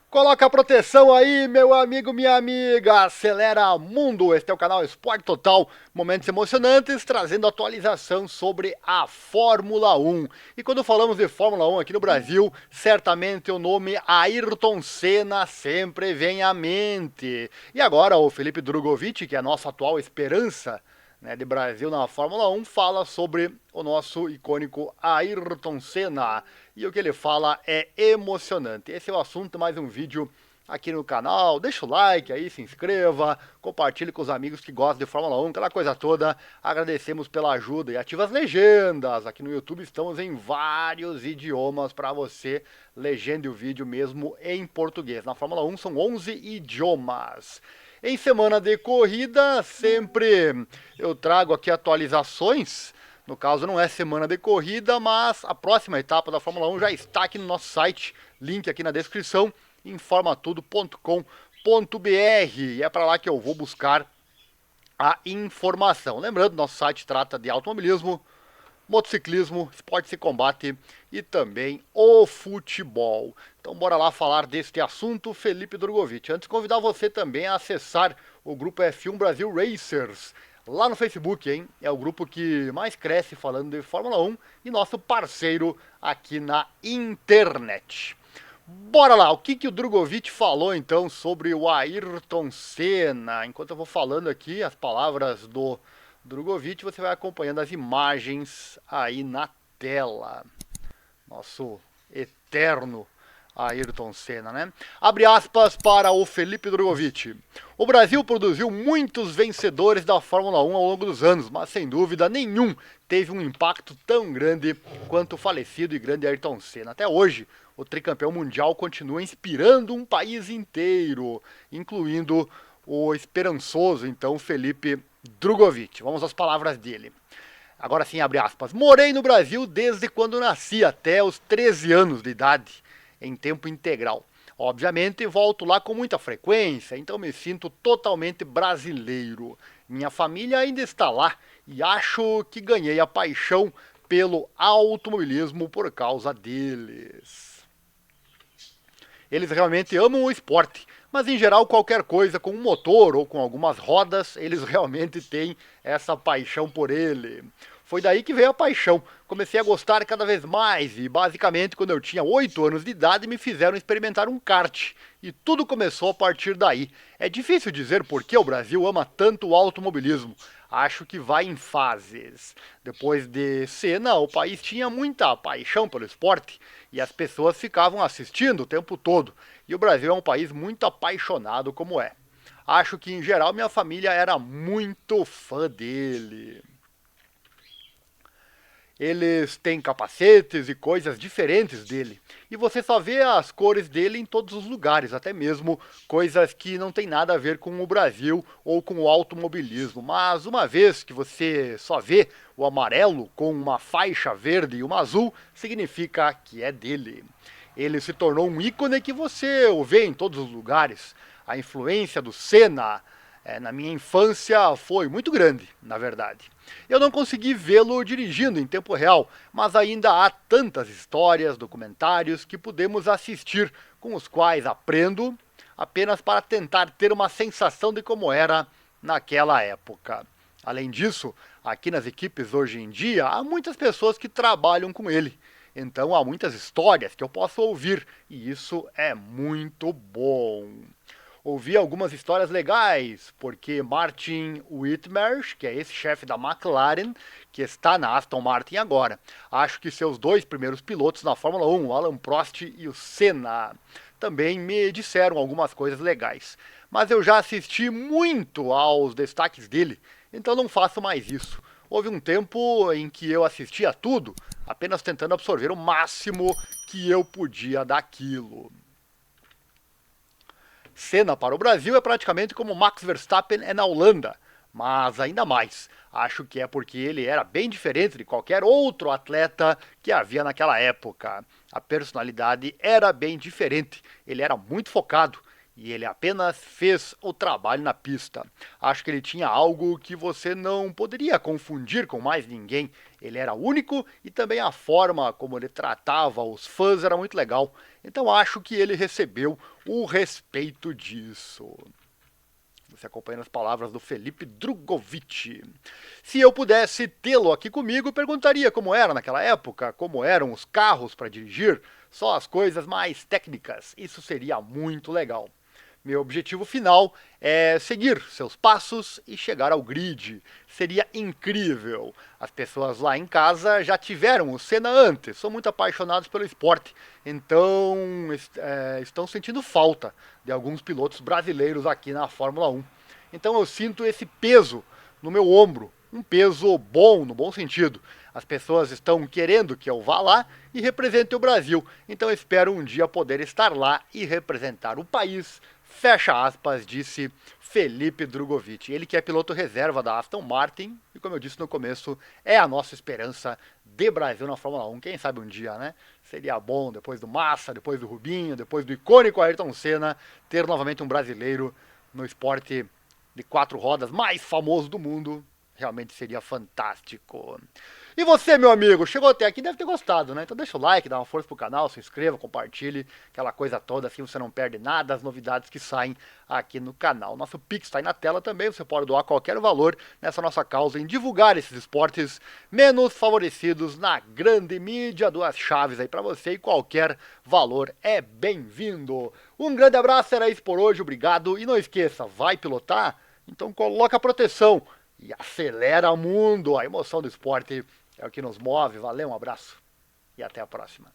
Coloca a proteção aí, meu amigo, minha amiga. Acelera Mundo. Este é o canal Esporte Total. Momentos emocionantes, trazendo atualização sobre a Fórmula 1. E quando falamos de Fórmula 1 aqui no Brasil, certamente o nome Ayrton Senna sempre vem à mente. E agora o Felipe Drugovich, que é a nossa atual esperança, né, de Brasil na Fórmula 1, fala sobre o nosso icônico Ayrton Senna. E o que ele fala é emocionante. Esse é o assunto, mais um vídeo aqui no canal. Deixa o like aí, se inscreva, compartilhe com os amigos que gostam de Fórmula 1, aquela coisa toda. Agradecemos pela ajuda e ativa as legendas. Aqui no YouTube estamos em vários idiomas para você. Legende o vídeo mesmo em português. Na Fórmula 1 são 11 idiomas. Em semana de corrida, sempre eu trago aqui atualizações. No caso, não é semana de corrida, mas a próxima etapa da Fórmula 1 já está aqui no nosso site. Link aqui na descrição, informatudo.com.br. E é para lá que eu vou buscar a informação. Lembrando, nosso site trata de automobilismo, motociclismo, esportes e combate e também o futebol. Então bora lá falar deste assunto, Felipe Drugovich. Antes, convidar você também a acessar o grupo F1 Brasil Racers, lá no Facebook, hein? É o grupo que mais cresce falando de Fórmula 1 e nosso parceiro aqui na internet. Bora lá, o que o Drugovich falou então sobre o Ayrton Senna? Enquanto eu vou falando aqui as palavras do Drugovich, você vai acompanhando as imagens aí na tela. Nosso eterno Ayrton Senna, né? Abre aspas para o Felipe Drugovich. O Brasil produziu muitos vencedores da Fórmula 1 ao longo dos anos, mas sem dúvida nenhum teve um impacto tão grande quanto o falecido e grande Ayrton Senna. Até hoje, o tricampeão mundial continua inspirando um país inteiro, incluindo o esperançoso, então, Felipe Drugovich. Vamos às palavras dele. Agora sim, abre aspas. Morei no Brasil desde quando nasci, até os 13 anos de idade, em tempo integral. Obviamente, volto lá com muita frequência, então me sinto totalmente brasileiro. Minha família ainda está lá e acho que ganhei a paixão pelo automobilismo por causa deles. Eles realmente amam o esporte, mas em geral qualquer coisa com um motor ou com algumas rodas, eles realmente têm essa paixão por ele. Foi daí que veio a paixão. Comecei a gostar cada vez mais e basicamente quando eu tinha 8 anos de idade me fizeram experimentar um kart. E tudo começou a partir daí. É difícil dizer por que o Brasil ama tanto o automobilismo. Acho que vai em fases. Depois de Senna, o país tinha muita paixão pelo esporte e as pessoas ficavam assistindo o tempo todo. E o Brasil é um país muito apaixonado como é. Acho que em geral minha família era muito fã dele. Eles têm capacetes e coisas diferentes dele. E você só vê as cores dele em todos os lugares, até mesmo coisas que não tem nada a ver com o Brasil ou com o automobilismo. Mas uma vez que você só vê o amarelo com uma faixa verde e uma azul, significa que é dele. Ele se tornou um ícone que você o vê em todos os lugares. A influência do Senna na minha infância foi muito grande, na verdade. Eu não consegui vê-lo dirigindo em tempo real, mas ainda há tantas histórias, documentários que podemos assistir, com os quais aprendo apenas para tentar ter uma sensação de como era naquela época. Além disso, aqui nas equipes hoje em dia, há muitas pessoas que trabalham com ele. Então há muitas histórias que eu posso ouvir, e isso é muito bom. Ouvi algumas histórias legais, porque Martin Whitmarsh, que é esse chefe da McLaren, que está na Aston Martin agora, acho que seus dois primeiros pilotos na Fórmula 1, o Alan Prost e o Senna, também me disseram algumas coisas legais. Mas eu já assisti muito aos destaques dele, então não faço mais isso. Houve um tempo em que eu assistia a tudo, apenas tentando absorver o máximo que eu podia daquilo. Senna para o Brasil é praticamente como Max Verstappen é na Holanda, mas ainda mais. Acho que é porque ele era bem diferente de qualquer outro atleta que havia naquela época. A personalidade era bem diferente, ele era muito focado e ele apenas fez o trabalho na pista. Acho que ele tinha algo que você não poderia confundir com mais ninguém. Ele era único e também a forma como ele tratava os fãs era muito legal. Então acho que ele recebeu o respeito disso. Você acompanhando as palavras do Felipe Drugovich. Se eu pudesse tê-lo aqui comigo, perguntaria como era naquela época, como eram os carros para dirigir, só as coisas mais técnicas. Isso seria muito legal. Meu objetivo final é seguir seus passos e chegar ao grid. Seria incrível. As pessoas lá em casa já tiveram o Senna antes, são muito apaixonados pelo esporte, então estão sentindo falta de alguns pilotos brasileiros aqui na Fórmula 1. Então eu sinto esse peso no meu ombro, um peso bom, no bom sentido. As pessoas estão querendo que eu vá lá e represente o Brasil, então eu espero um dia poder estar lá e representar o país. Fecha aspas, disse Felipe Drugovich. Ele que é piloto reserva da Aston Martin e, como eu disse no começo, é a nossa esperança de Brasil na Fórmula 1. Quem sabe um dia, né? Seria bom, depois do Massa, depois do Rubinho, depois do icônico Ayrton Senna, ter novamente um brasileiro no esporte de 4 rodas mais famoso do mundo. Realmente seria fantástico. E você, meu amigo, chegou até aqui, deve ter gostado, né? Então deixa o like, dá uma força pro canal, se inscreva, compartilhe, aquela coisa toda, assim você não perde nada das novidades que saem aqui no canal. Nosso Pix está aí na tela também, você pode doar qualquer valor nessa nossa causa em divulgar esses esportes menos favorecidos na grande mídia. Duas chaves aí para você e qualquer valor é bem-vindo. Um grande abraço, era isso por hoje, obrigado. E não esqueça, vai pilotar? Então coloca a proteção e acelera o mundo. A emoção do esporte é o que nos move. Valeu, um abraço e até a próxima.